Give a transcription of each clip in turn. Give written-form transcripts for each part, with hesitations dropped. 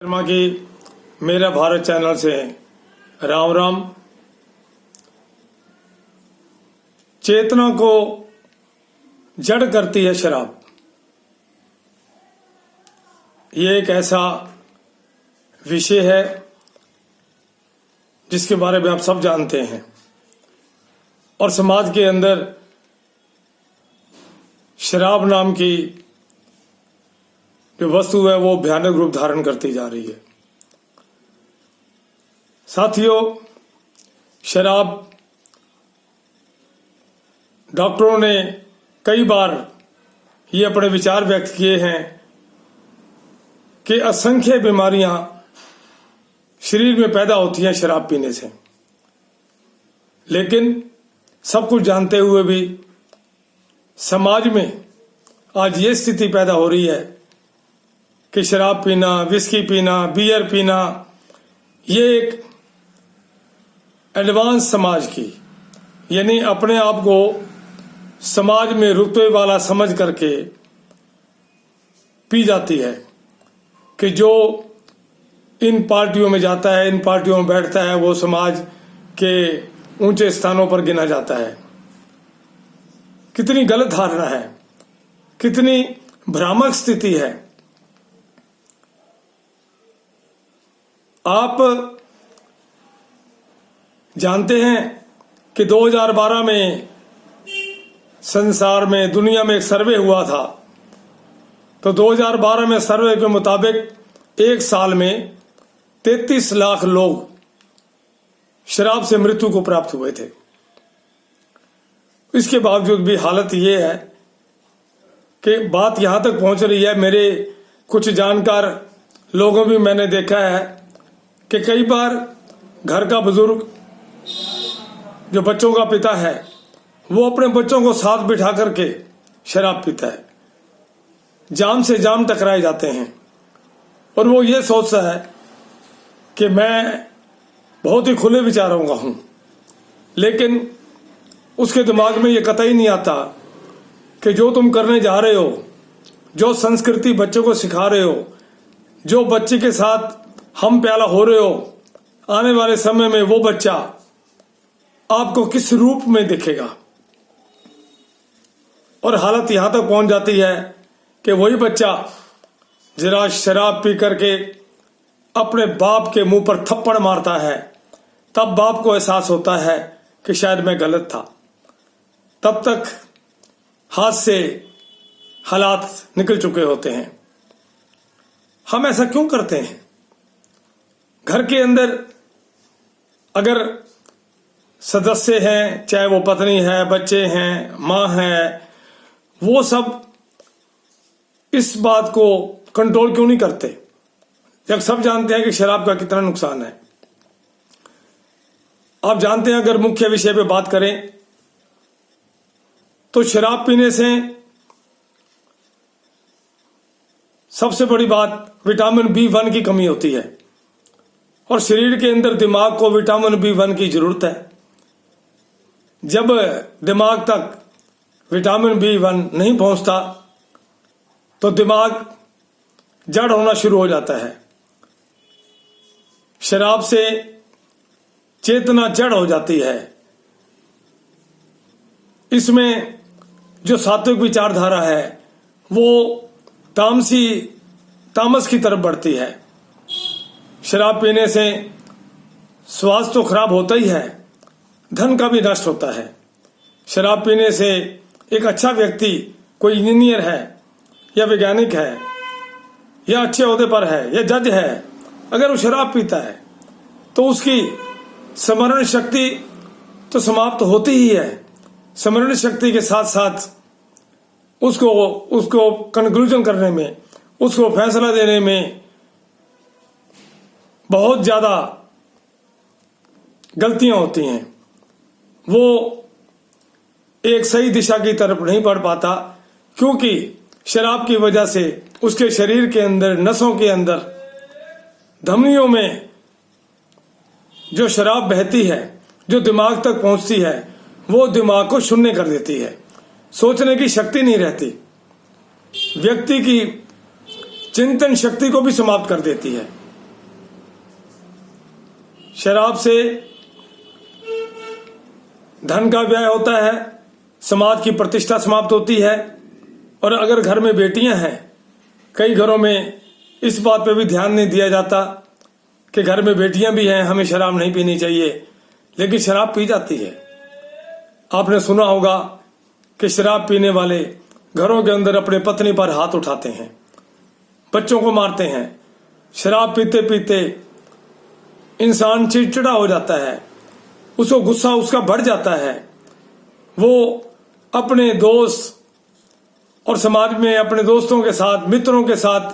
शर्मा की मेरा भारत चैनल से राम राम। चेतना को जड़ करती है शराब। ये एक ऐसा विषय है जिसके बारे में आप सब जानते हैं और समाज के अंदर शराब नाम की जो वस्तु है वो भयानक रूप धारण करती जा रही है। साथियों, शराब डॉक्टरों ने कई बार ये अपने विचार व्यक्त किए हैं कि असंख्य बीमारियां शरीर में पैदा होती हैं शराब पीने से। लेकिन सब कुछ जानते हुए भी समाज में आज ये स्थिति पैदा हो रही है कि शराब पीना, विस्की पीना, बियर पीना, ये एक एडवांस समाज की यानी अपने आप को समाज में रुतबे वाला समझ करके पी जाती है कि जो इन पार्टियों में जाता है, इन पार्टियों में बैठता है, वो समाज के ऊंचे स्थानों पर गिना जाता है। कितनी गलत धारणा है, कितनी भ्रामक स्थिति है। आप जानते हैं कि 2012 में संसार में, दुनिया में एक सर्वे हुआ था। तो 2012 में सर्वे के मुताबिक एक साल में 33 लाख लोग शराब से मृत्यु को प्राप्त हुए थे। इसके बावजूद भी हालत ये है कि बात यहां तक पहुंच रही है। मेरे कुछ जानकार लोगों भी मैंने देखा है कि कई बार घर का बुजुर्ग जो बच्चों का पिता है वो अपने बच्चों को साथ बिठा करके शराब पीता है। जाम से जाम टकराए जाते हैं और वो ये सोचता है कि मैं बहुत ही खुले विचारों का हूं, लेकिन उसके दिमाग में ये कतई नहीं आता कि जो तुम करने जा रहे हो, जो संस्कृति बच्चों को सिखा रहे हो, जो बच्चे के साथ हम प्याला हो रहे हो, आने वाले समय में वो बच्चा आपको किस रूप में दिखेगा। और हालत यहां तक पहुंच जाती है कि वही बच्चा जरा शराब पी करके अपने बाप के मुंह पर थप्पड़ मारता है, तब बाप को एहसास होता है कि शायद मैं गलत था। तब तक हाथ से हालात निकल चुके होते हैं। हम ऐसा क्यों करते हैं? घर के अंदर अगर सदस्य हैं, चाहे वो पत्नी है, बच्चे हैं, मां है, वो सब इस बात को कंट्रोल क्यों नहीं करते जब सब जानते हैं कि शराब का कितना नुकसान है। आप जानते हैं, अगर मुख्य विषय पे बात करें तो शराब पीने से सबसे बड़ी बात विटामिन B1 की कमी होती है और शरीर के अंदर दिमाग को विटामिन B1 की जरूरत है। जब दिमाग तक विटामिन B1 नहीं पहुंचता तो दिमाग जड़ होना शुरू हो जाता है। शराब से चेतना जड़ हो जाती है। इसमें जो सात्विक विचारधारा है वो तामस की तरफ बढ़ती है। शराब पीने से स्वास्थ्य तो खराब होता ही है, धन का भी नष्ट होता है। शराब पीने से एक अच्छा व्यक्ति, कोई इंजीनियर है या वैज्ञानिक है या अच्छे ओहदे पर है या जज है, अगर वो शराब पीता है तो उसकी स्मरण शक्ति तो समाप्त होती ही है। स्मरण शक्ति के साथ साथ उसको कंक्लूजन करने में, उसको फैसला देने में बहुत ज्यादा गलतियां होती हैं। वो एक सही दिशा की तरफ नहीं बढ़ पाता क्योंकि शराब की वजह से उसके शरीर के अंदर, नसों के अंदर, धमनियों में जो शराब बहती है, जो दिमाग तक पहुंचती है, वो दिमाग को शून्य कर देती है। सोचने की शक्ति नहीं रहती, व्यक्ति की चिंतन शक्ति को भी समाप्त कर देती है। शराब से धन का व्यय होता है, समाज की प्रतिष्ठा समाप्त होती है। और अगर घर में बेटियां हैं, कई घरों में इस बात पे भी ध्यान नहीं दिया जाता कि घर में बेटियां भी हैं, हमें शराब नहीं पीनी चाहिए, लेकिन शराब पी जाती है। आपने सुना होगा कि शराब पीने वाले घरों के अंदर अपने पत्नी पर हाथ उठाते हैं, बच्चों को मारते हैं। शराब पीते पीते इंसान चिड़चिड़ा हो जाता है, उसको गुस्सा उसका बढ़ जाता है। वो अपने दोस्त और समाज में अपने दोस्तों के साथ, मित्रों के साथ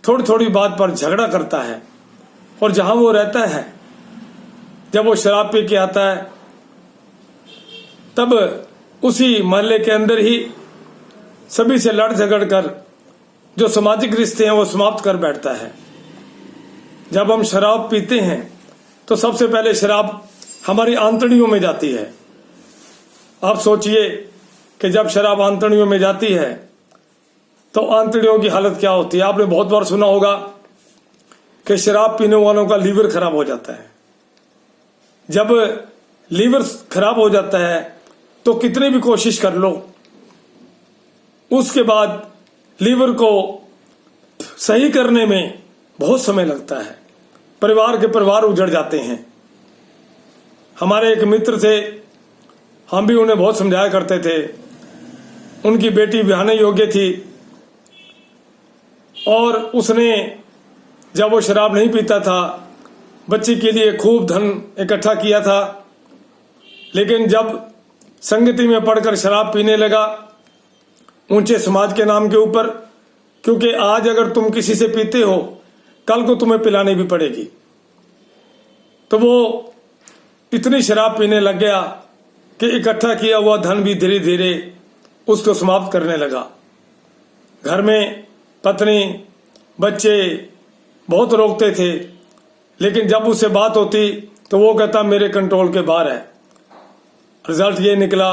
थोड़ी थोड़ी बात पर झगड़ा करता है। और जहां वो रहता है, जब वो शराब पी के आता है, तब उसी मोहल्ले के अंदर ही सभी से लड़ झगड़ कर जो सामाजिक रिश्ते हैं वो समाप्त कर बैठता है। जब हम शराब पीते हैं तो सबसे पहले शराब हमारी आंतड़ियों में जाती है। आप सोचिए कि जब शराब आंतड़ियों में जाती है तो आंतड़ियों की हालत क्या होती है। आपने बहुत बार सुना होगा कि शराब पीने वालों का लीवर खराब हो जाता है। जब लीवर खराब हो जाता है तो कितनी भी कोशिश कर लो, उसके बाद लीवर को सही करने में बहुत समय लगता है। परिवार उजड़ जाते हैं। हमारे एक मित्र थे, हम भी उन्हें बहुत समझाया करते थे। उनकी बेटी ब्याहने योग्य थी और उसने, जब वो शराब नहीं पीता था, बच्ची के लिए खूब धन इकट्ठा किया था। लेकिन जब संगति में पड़कर शराब पीने लगा, ऊंचे समाज के नाम के ऊपर, क्योंकि आज अगर तुम किसी से पीते हो, कल को तुम्हें पिलानी भी पड़ेगी, तो वो इतनी शराब पीने लग गया कि इकट्ठा किया हुआ धन भी धीरे धीरे उसको समाप्त करने लगा। घर में पत्नी, बच्चे बहुत रोकते थे, लेकिन जब उससे बात होती तो वो कहता मेरे कंट्रोल के बाहर है। रिजल्ट ये निकला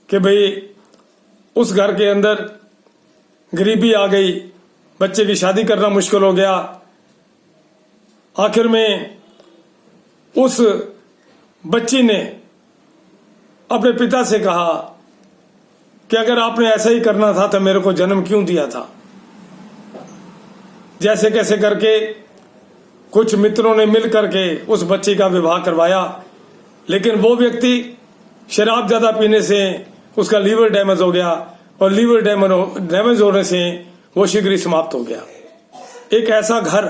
कि भाई उस घर के अंदर गरीबी आ गई, बच्चे की शादी करना मुश्किल हो गया। आखिर में उस बच्ची ने अपने पिता से कहा कि अगर आपने ऐसा ही करना था तो मेरे को जन्म क्यों दिया था। जैसे कैसे करके कुछ मित्रों ने मिल करके उस बच्ची का विवाह करवाया, लेकिन वो व्यक्ति शराब ज्यादा पीने से उसका लीवर डैमेज हो गया और लीवर डैमेज होने से वो शीघ्र ही समाप्त हो गया। एक ऐसा घर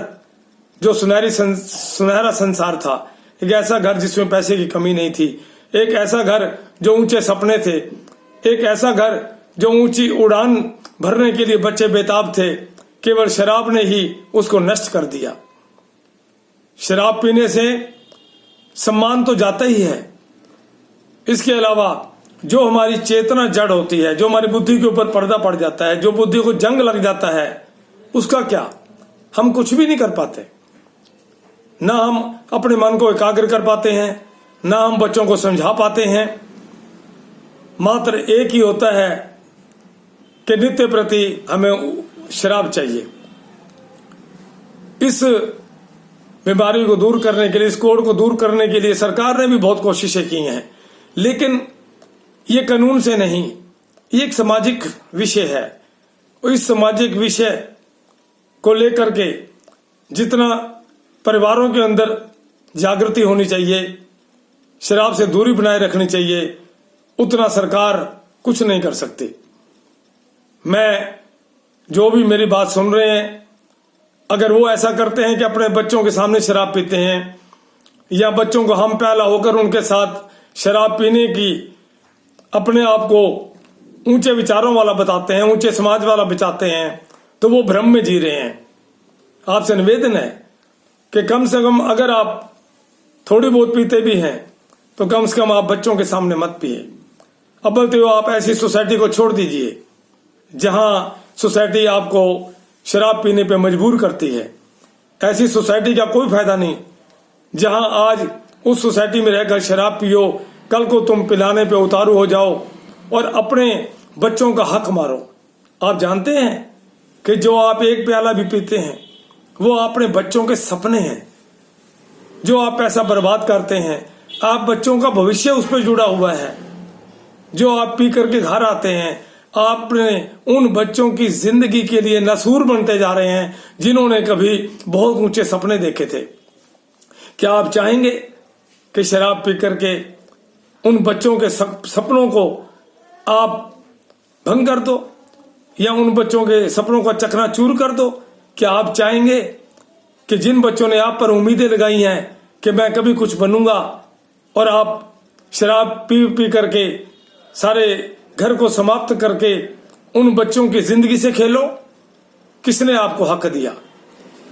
जो सुनहरा संसार था, एक ऐसा घर जिसमें पैसे की कमी नहीं थी, एक ऐसा घर जो ऊंचे सपने थे, एक ऐसा घर जो ऊंची उड़ान भरने के लिए बच्चे बेताब थे, केवल शराब ने ही उसको नष्ट कर दिया। शराब पीने से सम्मान तो जाता ही है, इसके अलावा जो हमारी चेतना जड़ होती है, जो हमारी बुद्धि के ऊपर पर्दा पड़ जाता है, जो बुद्धि को जंग लग जाता है, उसका क्या, हम कुछ भी नहीं कर पाते। ना हम अपने मन को एकाग्र कर पाते हैं, ना हम बच्चों को समझा पाते हैं। मात्र एक ही होता है कि नित्य प्रति हमें शराब चाहिए। इस बीमारी को दूर करने के लिए, इस कोड़ को दूर करने के लिए सरकार ने भी बहुत कोशिशें की हैं, लेकिन ये कानून से नहीं, ये एक सामाजिक विषय है। इस सामाजिक विषय को लेकर के जितना परिवारों के अंदर जागृति होनी चाहिए, शराब से दूरी बनाए रखनी चाहिए, उतना सरकार कुछ नहीं कर सकती। मैं, जो भी मेरी बात सुन रहे हैं, अगर वो ऐसा करते हैं कि अपने बच्चों के सामने शराब पीते हैं या बच्चों को हम प्याला होकर उनके साथ शराब पीने की अपने आप को ऊंचे विचारों वाला बताते हैं, ऊंचे समाज वाला बचाते हैं, तो वो भ्रम में जी रहे हैं। आपसे निवेदन है कि कम से कम अगर आप थोड़ी बहुत पीते भी हैं तो कम से कम आप बच्चों के सामने मत पिए। अव्वल तो आप ऐसी सोसाइटी को छोड़ दीजिए जहां सोसाइटी आपको शराब पीने पे मजबूर करती है। ऐसी सोसाइटी का कोई फायदा नहीं जहां आज उस सोसाइटी में रहकर शराब पियो, कल को तुम पिलाने पे उतारू हो जाओ और अपने बच्चों का हक मारो। आप जानते हैं कि जो आप एक प्याला भी पीते हैं वो अपने बच्चों के सपने हैं। जो आप पैसा बर्बाद करते हैं, आप बच्चों का भविष्य उस पर जुड़ा हुआ है। जो आप पी करके घर आते हैं, आपने उन बच्चों की जिंदगी के लिए नसूर बनते जा रहे हैं जिन्होंने कभी बहुत ऊंचे सपने देखे थे। क्या आप चाहेंगे कि शराब पी करके उन बच्चों के सपनों को आप भंग कर दो या उन बच्चों के सपनों को चकनाचूर कर दो? क्या आप चाहेंगे कि जिन बच्चों ने आप पर उम्मीदें लगाई हैं कि मैं कभी कुछ बनूंगा, और आप शराब पी पी करके सारे घर को समाप्त करके उन बच्चों की जिंदगी से खेलो? किसने आपको हक दिया?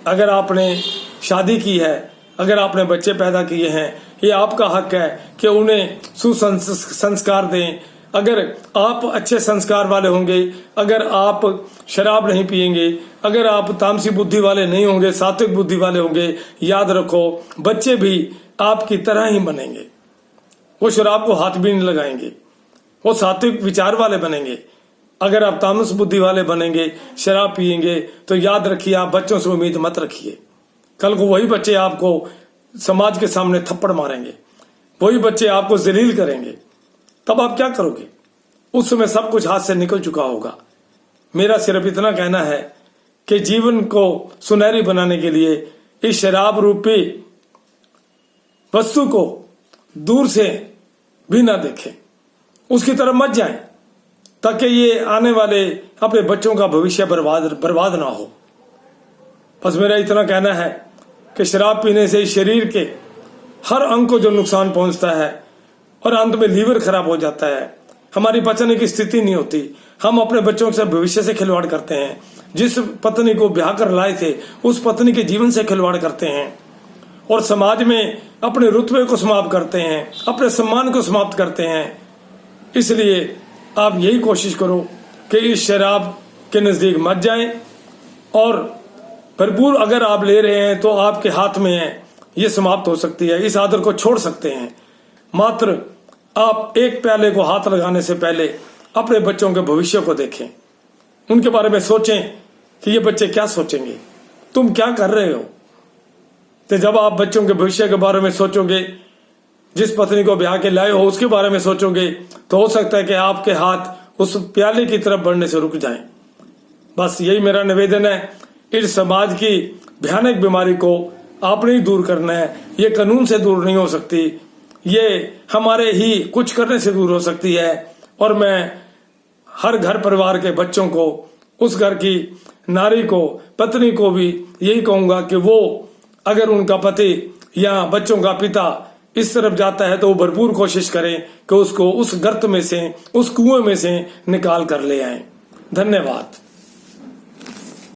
अगर आपने शादी की है, अगर आपने बच्चे पैदा किए हैं, ये आपका हक है कि उन्हें सुसंस्कार दें। अगर आप अच्छे संस्कार वाले होंगे, अगर आप शराब नहीं पिएंगे, अगर आप तामसी बुद्धि वाले नहीं होंगे, सात्विक बुद्धि वाले होंगे, याद रखो बच्चे भी आपकी तरह ही बनेंगे। वो शराब को हाथ भी नहीं लगाएंगे, वो सात्विक विचार वाले बनेंगे। अगर आप तामस बुद्धि वाले बनेंगे, शराब पिएंगे, तो याद रखिए आप बच्चों से उम्मीद मत रखिए। कल को वही बच्चे आपको समाज के सामने थप्पड़ मारेंगे, वही बच्चे आपको जलील करेंगे। तब आप क्या करोगे? उस समय सब कुछ हाथ से निकल चुका होगा। मेरा सिर्फ इतना कहना है कि जीवन को सुनहरी बनाने के लिए इस शराब रूपी वस्तु को दूर से भी ना देखें, उसकी तरफ मत जाएं, ताकि ये आने वाले अपने बच्चों का भविष्य बर्बाद ना हो। बस मेरा इतना कहना है कि शराब पीने से शरीर के हर अंग को जो नुकसान पहुंचता है और अंत में लीवर खराब हो जाता है, हमारी पचने की स्थिति नहीं होती। हम अपने बच्चों से भविष्य से खिलवाड़ करते हैं। जिस पत्नी को ब्याह कर लाए थे उस पत्नी के जीवन से खिलवाड़ करते हैं और समाज में अपने रुतबे को समाप्त करते हैं, अपने सम्मान को समाप्त करते हैं। इसलिए आप यही कोशिश करो कि इस शराब के नजदीक मत जाएं, और भरपूर अगर आप ले रहे हैं तो आपके हाथ में है, ये समाप्त हो सकती है। इस आदत को छोड़ सकते हैं। मात्र आप एक प्याले को हाथ लगाने से पहले अपने बच्चों के भविष्य को देखें, उनके बारे में सोचें कि ये बच्चे क्या सोचेंगे, तुम क्या कर रहे हो। तो जब आप बच्चों के भविष्य के बारे में सोचोगे, जिस पत्नी को ब्याह के लाए हो उसके बारे में सोचोगे, तो हो सकता है कि आपके हाथ उस प्याले की तरफ बढ़ने से रुक जाएं। बस यही मेरा निवेदन है। इस समाज की भयानक बीमारी को आपने ही दूर करना है। ये कानून से दूर नहीं हो सकती, ये हमारे ही कुछ करने से दूर हो सकती है। और मैं हर घर परिवार के बच्चों को, उस घर की नारी को, पत्नी को भी यही कहूंगा कि वो अगर उनका पति या बच्चों का पिता इस तरफ जाता है तो वो भरपूर कोशिश करें कि उसको उस गर्त में से, उस कुएं में से निकाल कर ले आए। धन्यवाद।